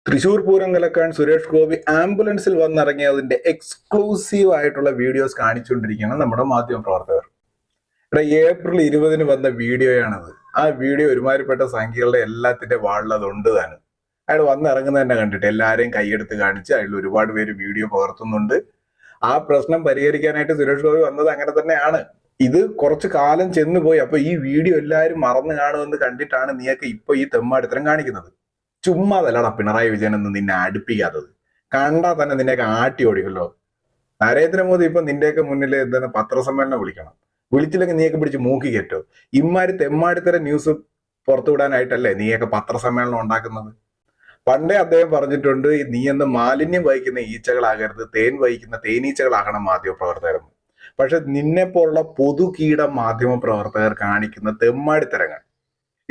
തൃശൂർ പൂരം കലക്കാൻ സുരേഷ് ഗോപി ആംബുലൻസിൽ വന്നിറങ്ങിയതിന്റെ എക്സ്ക്ലൂസീവ് ആയിട്ടുള്ള വീഡിയോസ് കാണിച്ചുകൊണ്ടിരിക്കുകയാണ് നമ്മുടെ മാധ്യമ പ്രവർത്തകർ. ഇവിടെ ഏപ്രിൽ 20 വന്ന വീഡിയോയാണത്. ആ വീഡിയോ ഒരുമാതിരിപ്പെട്ട സംഖ്യകളുടെ എല്ലാത്തിന്റെ വാളിൽ അതുണ്ട് താനും. അയാൾ വന്നിറങ്ങുന്നത് തന്നെ കണ്ടിട്ട് എല്ലാവരെയും കൈയെടുത്ത് കാണിച്ച് അതിൽ ഒരുപാട് പേര് വീഡിയോ പകർത്തുന്നുണ്ട്. ആ പ്രശ്നം പരിഹരിക്കാനായിട്ട് സുരേഷ് ഗോപി വന്നത് അങ്ങനെ തന്നെയാണ്. ഇത് കുറച്ചു കാലം ചെന്നുപോയി. അപ്പൊ ഈ വീഡിയോ എല്ലാവരും മറന്നു കാണുമെന്ന് കണ്ടിട്ടാണ് നീയൊക്കെ ഇപ്പൊ ഈ തെമ്മാടിത്തരം കാണിക്കുന്നത്. ചുമ്മാതല്ലടാ പിണറായി വിജയൻ എന്ന് നിന്നെ അടുപ്പിക്കാത്തത്. കണ്ടാൽ തന്നെ നിന്നെയൊക്കെ ആട്ടി ഓടിക്കല്ലോ. നരേന്ദ്രമോദി ഇപ്പൊ നിന്റെയൊക്കെ മുന്നിൽ എന്താണ് പത്രസമ്മേളനം വിളിക്കണം. വിളിച്ചില്ലെങ്കിൽ നീയൊക്കെ പിടിച്ച് മൂക്കി കയറ്റോ. ഇമ്മാര് തെമ്മാടിത്തരം ന്യൂസ് പുറത്തുവിടാനായിട്ടല്ലേ നീയൊക്കെ പത്രസമ്മേളനം ഉണ്ടാക്കുന്നത്. പണ്ടേ അദ്ദേഹം പറഞ്ഞിട്ടുണ്ട്, നീ എന്ന് മാലിന്യം വഹിക്കുന്ന ഈച്ചകളാകരുത്, തേൻ വഹിക്കുന്ന തേനീച്ചകളാകണം മാധ്യമ പ്രവർത്തകരെന്ന്. പക്ഷെ നിന്നെ പോലുള്ള പൊതുകീട മാധ്യമ പ്രവർത്തകർ കാണിക്കുന്ന തെമ്മാടിത്തരങ്ങൾ.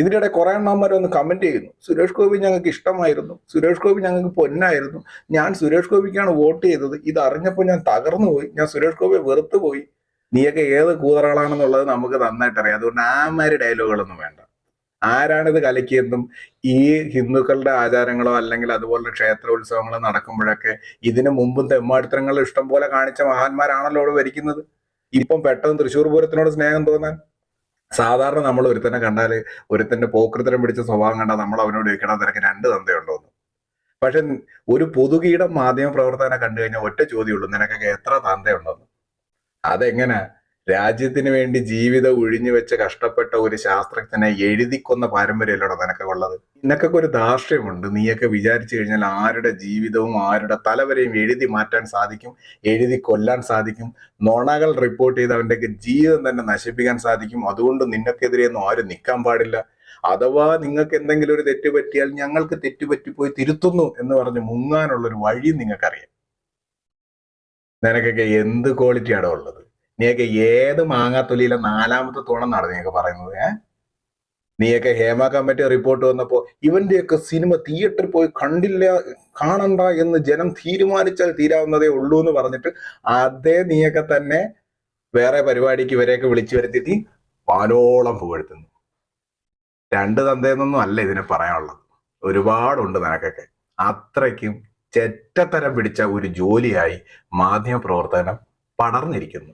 ഇതിൻ്റെ ഇടയിൽ കുറെ എണ്ണന്മാർ ഒന്ന് കമന്റ് ചെയ്യുന്നു, സുരേഷ് ഗോപി ഞങ്ങൾക്ക് ഇഷ്ടമായിരുന്നു, സുരേഷ് ഗോപി ഞങ്ങൾക്ക് പൊന്നായിരുന്നു, ഞാൻ സുരേഷ് ഗോപിക്കാണ് വോട്ട് ചെയ്തത്, ഇത് അറിഞ്ഞപ്പോൾ ഞാൻ തകർന്നു പോയി, ഞാൻ സുരേഷ് ഗോപിയെ വെറുത്തു പോയി. നീയൊക്കെ ഏത് കൂതറകളാണെന്നുള്ളത് നമുക്ക് നന്നായിട്ട് അറിയാം. അതുകൊണ്ട് ആമാര് ഡയലോഗുകളൊന്നും വേണ്ട. ആരാണിത് കലക്കിയെന്നും ഈ ഹിന്ദുക്കളുടെ ആചാരങ്ങളോ അല്ലെങ്കിൽ അതുപോലെ ക്ഷേത്രോത്സവങ്ങളോ നടക്കുമ്പോഴൊക്കെ ഇതിനു മുമ്പും തെമ്മാടിത്തരങ്ങൾ ഇഷ്ടം പോലെ കാണിച്ച മഹാന്മാരാണല്ലോ അവിടെ ഭരിക്കുന്നത്. ഇപ്പം പെട്ടെന്ന് തൃശ്ശൂർ പൂരത്തിനോട് സ്നേഹം തോന്നാൻ? സാധാരണ നമ്മൾ ഒരുത്തനെ കണ്ടാൽ, ഒരുത്തന്റെ പോക്കൃത്തരം പിടിച്ച സ്വഭാവം കണ്ടാൽ നമ്മൾ അവനോട് ചോദിക്കണം, നിനക്ക് രണ്ട് തന്തയുണ്ടോന്ന്. പക്ഷെ ഒരു പൊതുകീട മാധ്യമ പ്രവർത്തകനെ കണ്ടു കഴിഞ്ഞാൽ ഒറ്റ ചോദ്യമുള്ളൂ, നിനക്കൊക്കെ എത്ര തന്തയുണ്ടോന്ന്. അതെങ്ങനെ? രാജ്യത്തിന് വേണ്ടി ജീവിതം ഒഴിഞ്ഞു വെച്ച് കഷ്ടപ്പെട്ട ഒരു ശാസ്ത്രജ്ഞനെ എഴുതിക്കൊന്ന പാരമ്പര്യമല്ലോടെ നിനക്കൊക്കെ ഉള്ളത്. നിനക്കൊക്കെ ഒരു ധാർഷ്ട്യമുണ്ട്. നീയൊക്കെ വിചാരിച്ചു കഴിഞ്ഞാൽ ആരുടെ ജീവിതവും ആരുടെ തലവരെയും എഴുതി മാറ്റാൻ സാധിക്കും, എഴുതി കൊല്ലാൻ സാധിക്കും, നുണകൾ റിപ്പോർട്ട് ചെയ്ത് അവൻ്റെയൊക്കെ ജീവിതം തന്നെ നശിപ്പിക്കാൻ സാധിക്കും. അതുകൊണ്ട് നിനക്കെതിരെയൊന്നും ആരും നിൽക്കാൻ പാടില്ല. അഥവാ നിങ്ങൾക്ക് എന്തെങ്കിലും ഒരു തെറ്റ് പറ്റിയാൽ ഞങ്ങൾക്ക് തെറ്റുപറ്റിപ്പോയി തിരുത്തുന്നു എന്ന് പറഞ്ഞ് മുങ്ങാനുള്ളൊരു വഴി നിങ്ങൾക്കറിയാം. നിനക്കൊക്കെ എന്ത് ക്വാളിറ്റിയാണോ ഉള്ളത്? നീയൊക്കെ ഏത് മാങ്ങാത്തൊലിയിലെ 4ാമത്തെ തൂണെന്നാണ് നീയൊക്കെ പറയുന്നത്? നീയൊക്കെ ഹേമ കമ്മിറ്റി റിപ്പോർട്ട് വന്നപ്പോ ഇവന്റെയൊക്കെ സിനിമ തിയേറ്ററിൽ പോയി കാണണ്ട എന്ന് ജനം തീരുമാനിച്ചാൽ തീരാവുന്നതേ ഉള്ളൂ എന്ന് പറഞ്ഞിട്ട് അതേ നീയൊക്കെ തന്നെ വേറെ പരിപാടിക്ക് ഇവരെയൊക്കെ വിളിച്ചു വരുത്തിയിട്ട് വാനോളം പുകഴ്ത്തുന്നു. രണ്ട് തന്തയെന്നൊന്നും അല്ല ഇതിനെ പറയാനുള്ളത്, ഒരുപാടുണ്ട് നിനക്കൊക്കെ. അത്രയ്ക്കും ചെറ്റത്തരം പിടിച്ച ഒരു ജോലിയായി മാധ്യമ പ്രവർത്തനം പടർന്നിരിക്കുന്നു.